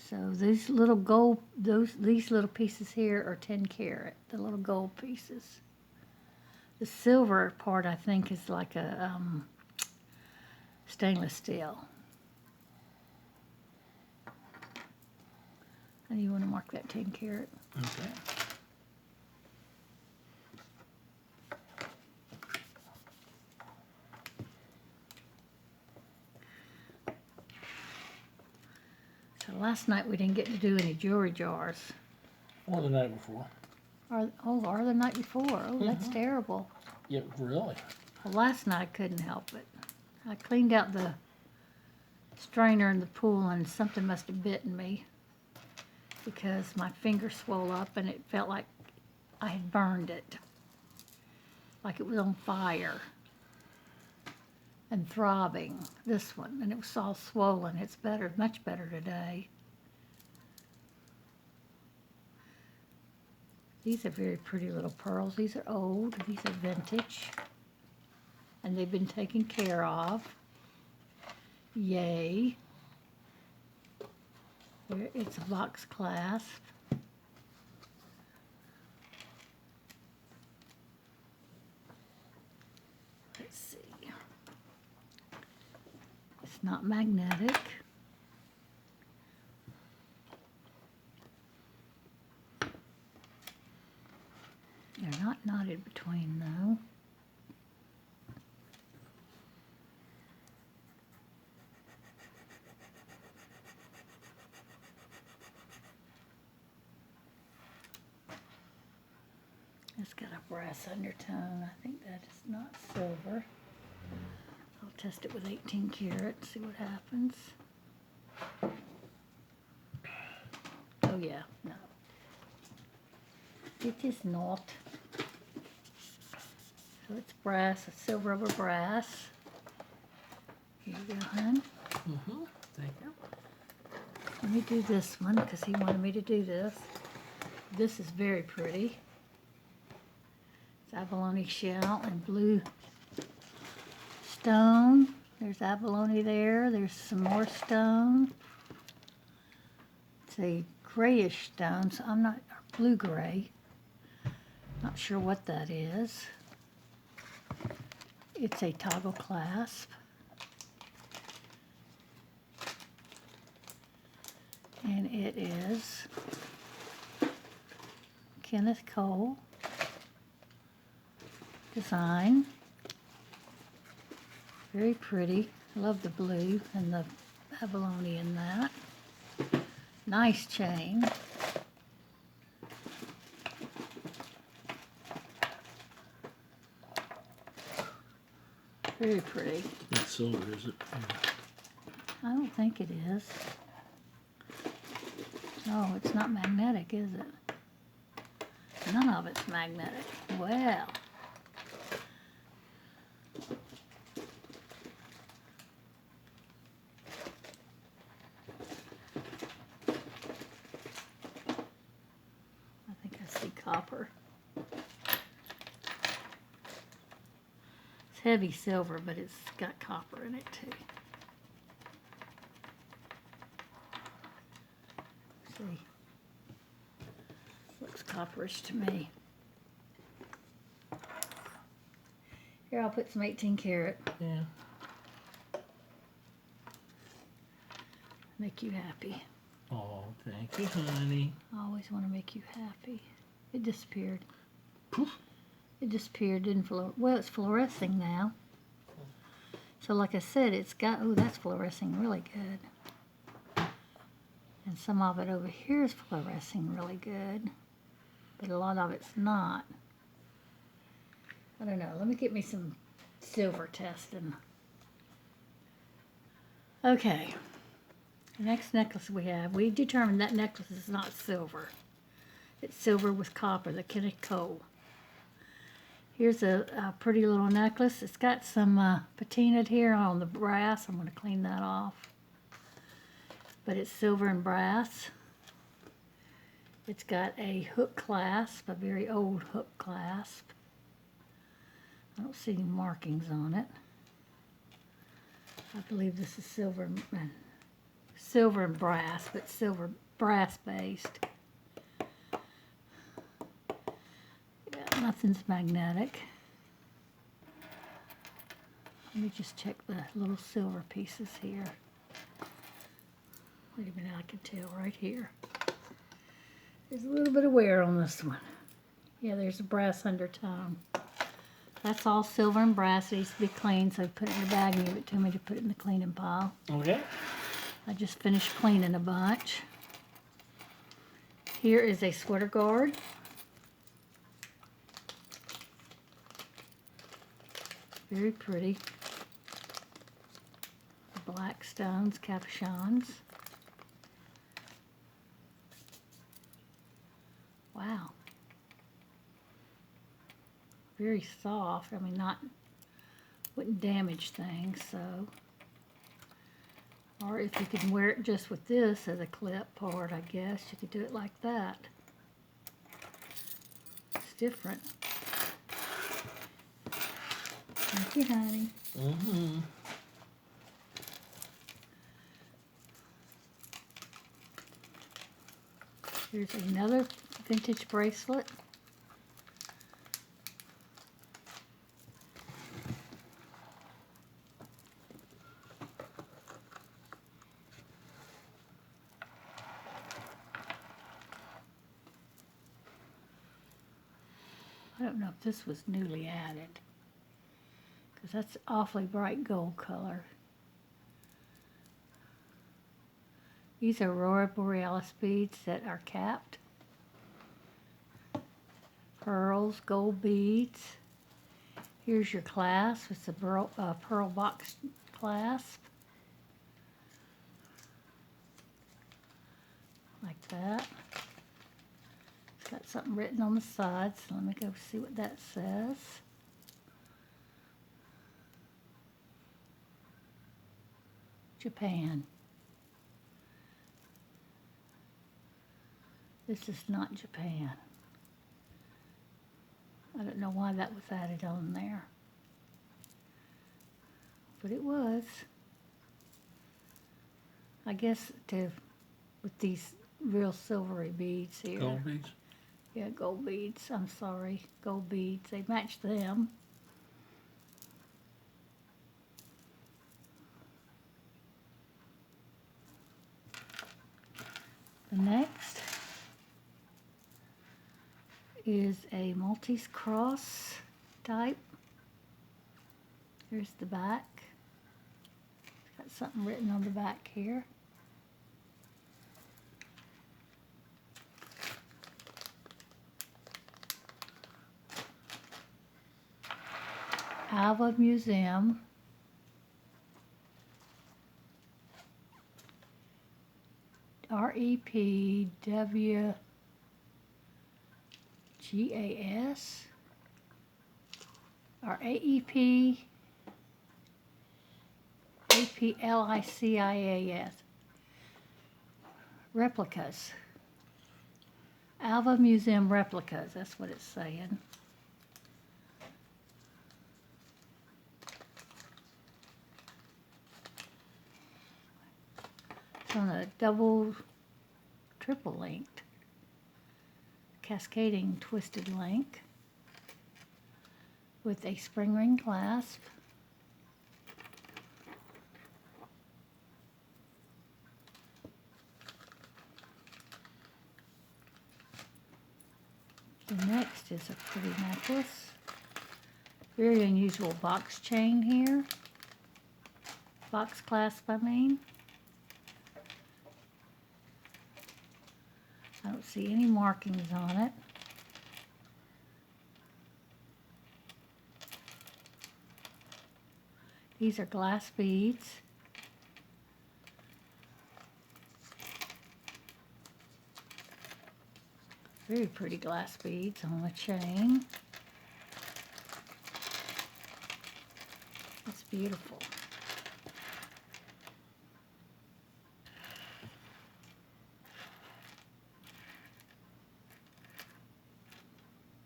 So these little gold, these little pieces here are 10 karat, the little gold pieces. The silver part, I think, is like a stainless steel. And you want to mark that 10 karat. Okay. So last night we didn't get to do any jewelry jars. Or the night before. Or the night before. Oh, that's terrible. Yeah, really? Well, last night I couldn't help it. I cleaned out the strainer in the pool and something must have bitten me because my finger swelled up and it felt like I had burned it. Like it was on fire and throbbing, this one, and it was all swollen. It's better, much better today. These are very pretty little pearls. These are old, these are vintage, and they've been taken care of. Yay. Here, it's a box clasp. Let's see. It's not magnetic. They're not knotted between though. It's got a brass undertone. I think that is not silver. I'll test it with 18 karat, see what happens. Oh yeah, no. It is not. So it's brass, a silver over brass. Here you go, hon. Mm-hmm. Thank you. Let me do this one because he wanted me to do this. This is very pretty. It's abalone shell and blue stone. There's abalone there. There's some more stone. It's a grayish stone, so I'm not, or blue gray. Not sure what that is. It's a toggle clasp. And it is Kenneth Cole design. Very pretty. I love the blue and the abalone in that. Nice chain. Very pretty. Not silver, is it? I don't think it is. No, it's not magnetic, is it? None of it's magnetic. Well. I think I see copper. It's heavy silver, but it's got copper in it too. See, looks copperish to me. Here, I'll put some 18 karat. Yeah. Make you happy. Oh, thank you, honey. I always want to make you happy. It disappeared. Poof. It disappeared, didn't well, it's fluorescing now. So like I said, it's got, oh, that's fluorescing really good. And some of it over here is fluorescing really good. But a lot of it's not. I don't know. Let me get me some silver testing. Okay. The next necklace we determined that necklace is not silver. It's silver with copper, the Kenneth Cole. Here's a pretty little necklace. It's got some patinaed here on the brass. I'm going to clean that off. But it's silver and brass. It's got a hook clasp, a very old hook clasp. I don't see any markings on it. I believe this is silver and silver and brass, but silver brass based. Yeah, nothing's magnetic. Let me just check the little silver pieces here. Wait a minute, I can tell right here. There's a little bit of wear on this one. Yeah, there's a brass undertone. That's all silver and brass. It needs to be cleaned, so I put it in the bag and give it to me to put it in the cleaning pile. Okay. I just finished cleaning a bunch. Here is a sweater guard. Very pretty. Black stones, capuchons. Wow. Very soft. I mean, wouldn't damage things, so. Or if you can wear it just with this as a clip part, I guess, you could do it like that. It's different. Thank you, honey. Mm-hmm. Here's another vintage bracelet. I don't know if this was newly added, because that's awfully bright gold color. These are Aurora Borealis beads that are capped. Pearls, gold beads. Here's your clasp. It's a pearl box clasp. Like that. It's got something written on the sides. Let me go see what that says. Japan. This is not Japan. I don't know why that was added on there. But it was. I guess with these real silvery beads here. Gold beads. Yeah, gold beads. I'm sorry. Gold beads. They match them. The next is a Maltese cross type. Here's the back. It's got something written on the back here. Alva Museum. REPWGAS or APLICIAS. Replicas. Alva Museum replicas, that's what it's saying. It's on a triple linked, cascading twisted link with a spring ring clasp. The next is a pretty necklace. Very unusual box chain here. Box clasp, I mean. I don't see any markings on it. These are glass beads. Very pretty glass beads on the chain. It's beautiful.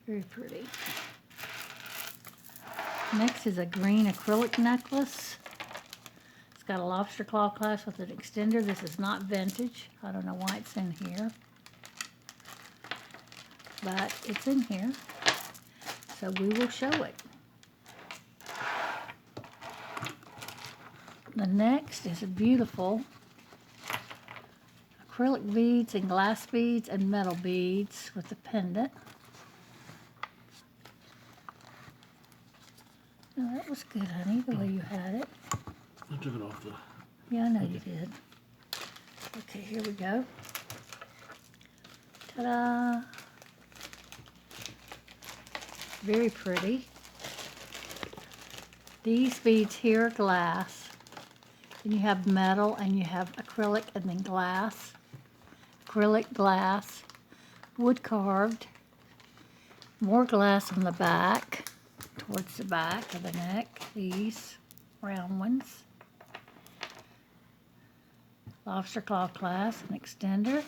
Very pretty. Next is a green acrylic necklace. It's got a lobster claw clasp with an extender. This is not vintage. I don't know why it's in here, but it's in here, so we will show it. The next is a beautiful acrylic beads and glass beads and metal beads with a pendant. Oh, that was good, honey, the way you had it. I took it off the... Yeah, I know you did. Okay, here we go. Ta-da! Very pretty. These beads here are glass. Then you have metal and you have acrylic and then glass. Acrylic, glass, wood carved. More glass on the back, towards the back of the neck. These round ones. Lobster claw clasp, an extender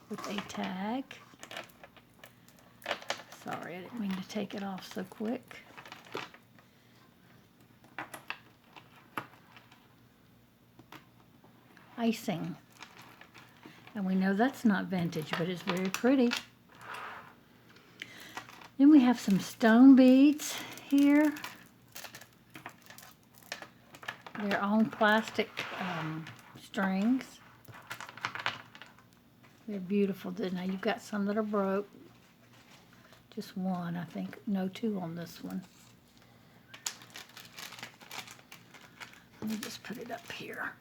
with a tag. Sorry, I didn't mean to take it off so quick. Icing. And we know that's not vintage, but it's very pretty. Then we have some stone beads here. They're on plastic strings. They're beautiful. Now you've got some that are broke. Just one, I think. No, two on this one. Let me just put it up here.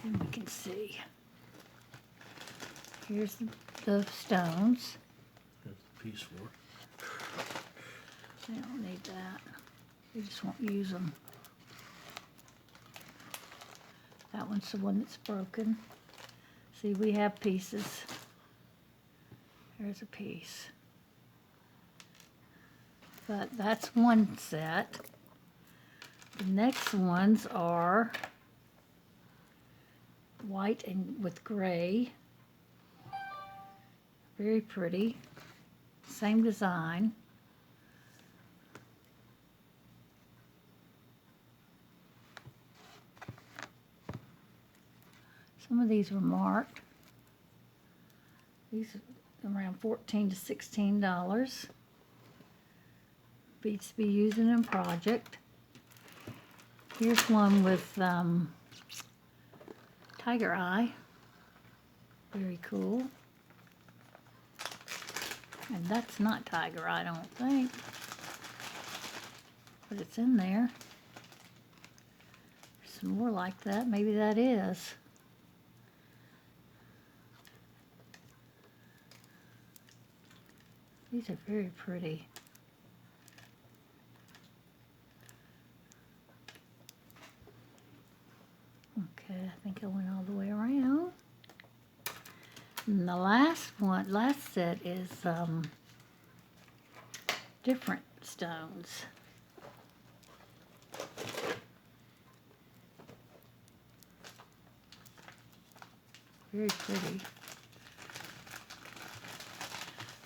And we can see. Here's the stones. That's the piece for it. I don't need that. We just won't use them. That one's the one that's broken. See, we have pieces. There's a piece. But that's one set. The next ones are white and with gray. Very pretty. Same design. Some of these were marked. These are around $14 to $16. Beads to be used in a project. Here's one with tiger eye. Very cool. And that's not tiger eye, I don't think. But it's in there. Some more like that. Maybe that is. These are very pretty. Okay, I think I went all the way around. And the last set is different stones. Very pretty.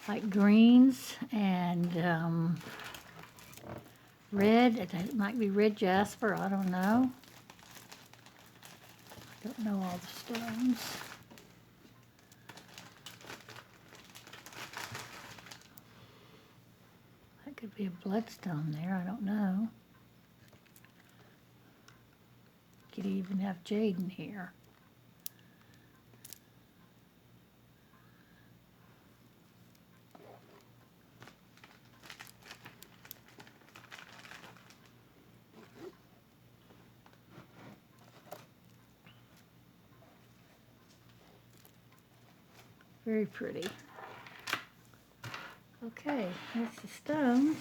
Like greens and red. It might be red jasper, I don't know. I don't know all the stones. That could be a bloodstone there, I don't know. Could even have jade in here. Very pretty. Okay, that's the stones.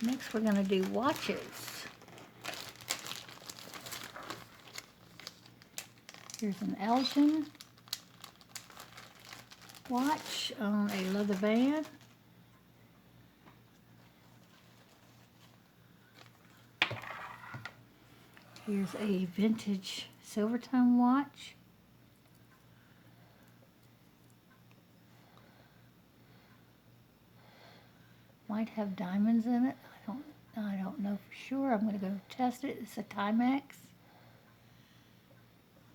Next we're going to do watches. Here's an Elgin watch on a leather band. Here's a vintage Silvertone watch. Might have diamonds in it. I don't I don't know for sure. I'm going to go test it. It's a Timex.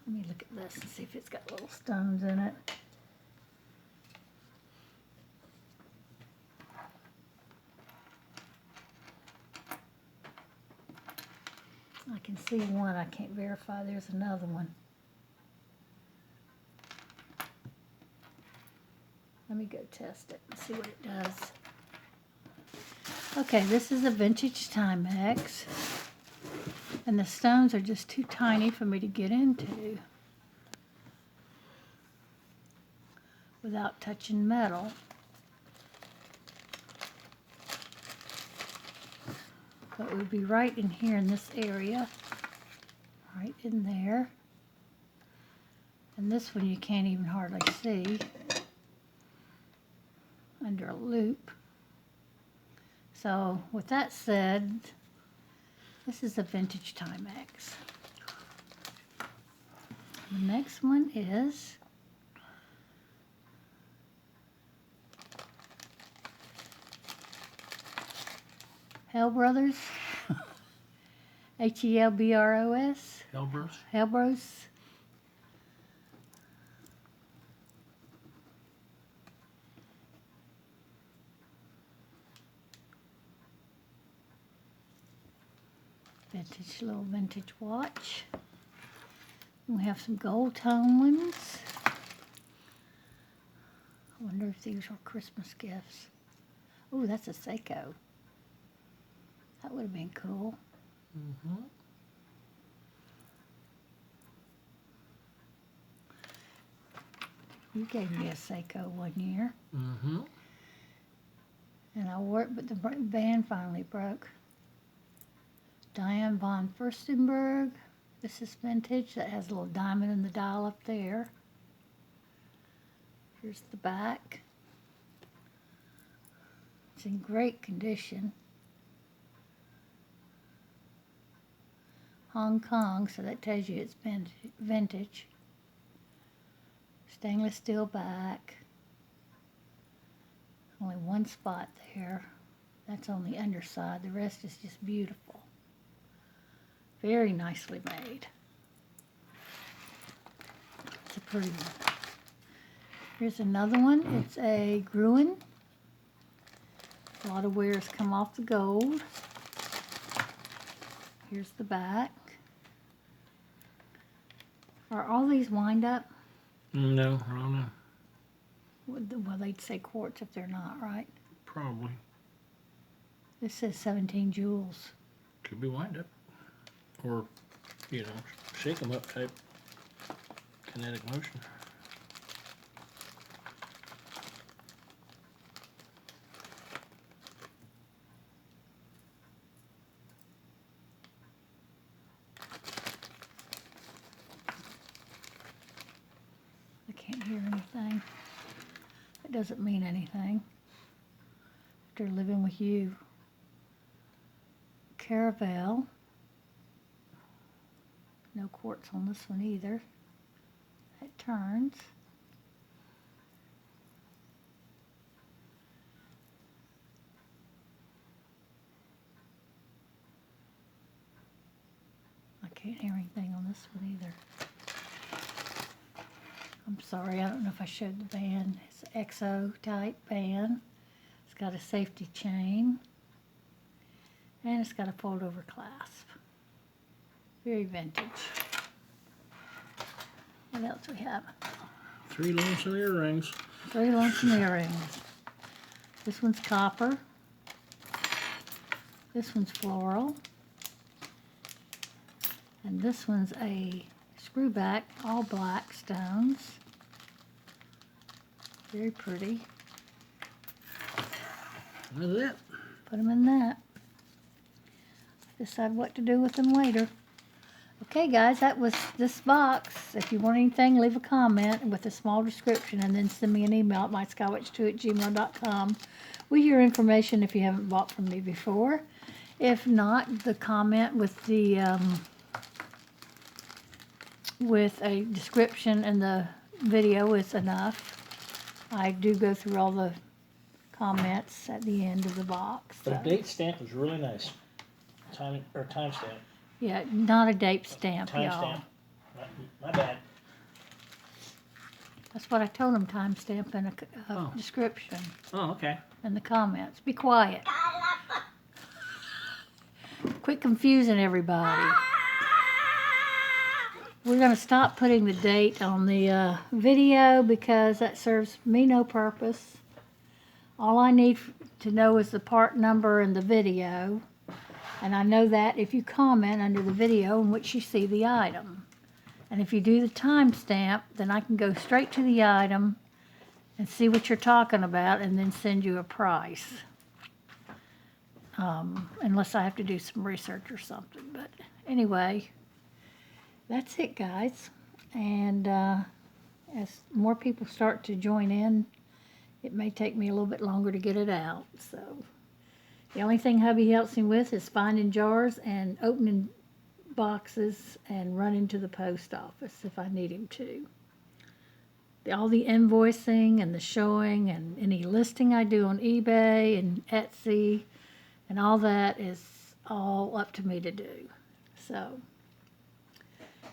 Let me look at this and see if it's got little stones in it. I can see one. I can't verify. There's another one. Let me go test it and see what it does. Okay, this is a vintage Timex. And the stones are just too tiny for me to get into without touching metal. But it would be right in here in this area, right in there. And this one you can't even hardly see under a loop. So with that said, this is a vintage Timex. The next one is Hell Brothers. Helbros. Elbros. Helbros. Vintage, little vintage watch. We have some gold tone ones. I wonder if these are Christmas gifts. Oh, that's a Seiko. That would have been cool. Mm-hmm. You gave me a Seiko one year. Mm-hmm. And I wore it, but the band finally broke. Diane von Furstenberg. This is vintage. That has a little diamond in the dial up there. Here's the back. It's in great condition. Hong Kong, so that tells you it's vintage. Stainless steel back. Only one spot there. That's on the underside. The rest is just beautiful. Very nicely made. It's a pretty one. Here's another one. It's a Gruen. A lot of wears come off the gold. Here's the back. Are all these wind up? No, I don't know. Well, they'd say quartz if they're not, right? Probably. This says 17 jewels. Could be wind up. Or, you know, shake them up type kinetic motion. I can't hear anything. It doesn't mean anything. After living with you. Caravel. No quartz on this one either. It turns. I can't hear anything on this one either. I'm sorry, I don't know if I showed the band. It's an XO type band. It's got a safety chain. And it's got a fold over clasp. Very vintage. What else we have? 3 lonesome earrings. 3 lonesome earrings. This one's copper. This one's floral. And this one's a screwback, all black stones. Very pretty. That's it. Put them in that. Decide what to do with them later. Okay, guys, that was this box. If you want anything, leave a comment with a small description and then send me an email at myskywitch2@gmail.com with your information if you haven't bought from me before. If not, the comment with the with a description in the video is enough. I do go through all the comments at the end of the box. But So. the date stamp was really nice. timestamp. Yeah, not a date stamp, y'all. Timestamp. My bad. That's what I told them, timestamp and a Oh. description Oh, okay. in the comments. Be quiet. Quit confusing everybody. We're going to stop putting the date on the video because that serves me no purpose. All I need to know is the part number in the video. And I know that if you comment under the video in which you see the item. And if you do the timestamp, then I can go straight to the item and see what you're talking about and then send you a price. Unless I have to do some research or something. But anyway, that's it, guys. And as more people start to join in, it may take me a little bit longer to get it out. So the only thing hubby helps me with is finding jars and opening boxes and running to the post office if I need him to. All the invoicing and the showing and any listing I do on eBay and Etsy and all that is all up to me to do. So,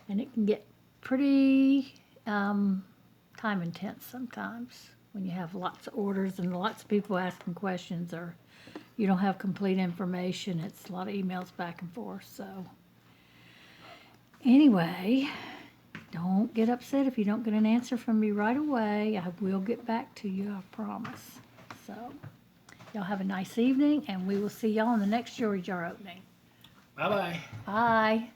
and it can get pretty time intense sometimes when you have lots of orders and lots of people asking questions or you don't have complete information. It's a lot of emails back and forth. So anyway, don't get upset if you don't get an answer from me right away. I will get back to you, I promise. So y'all have a nice evening, and we will see y'all in the next jewelry jar opening. Bye-bye. Bye.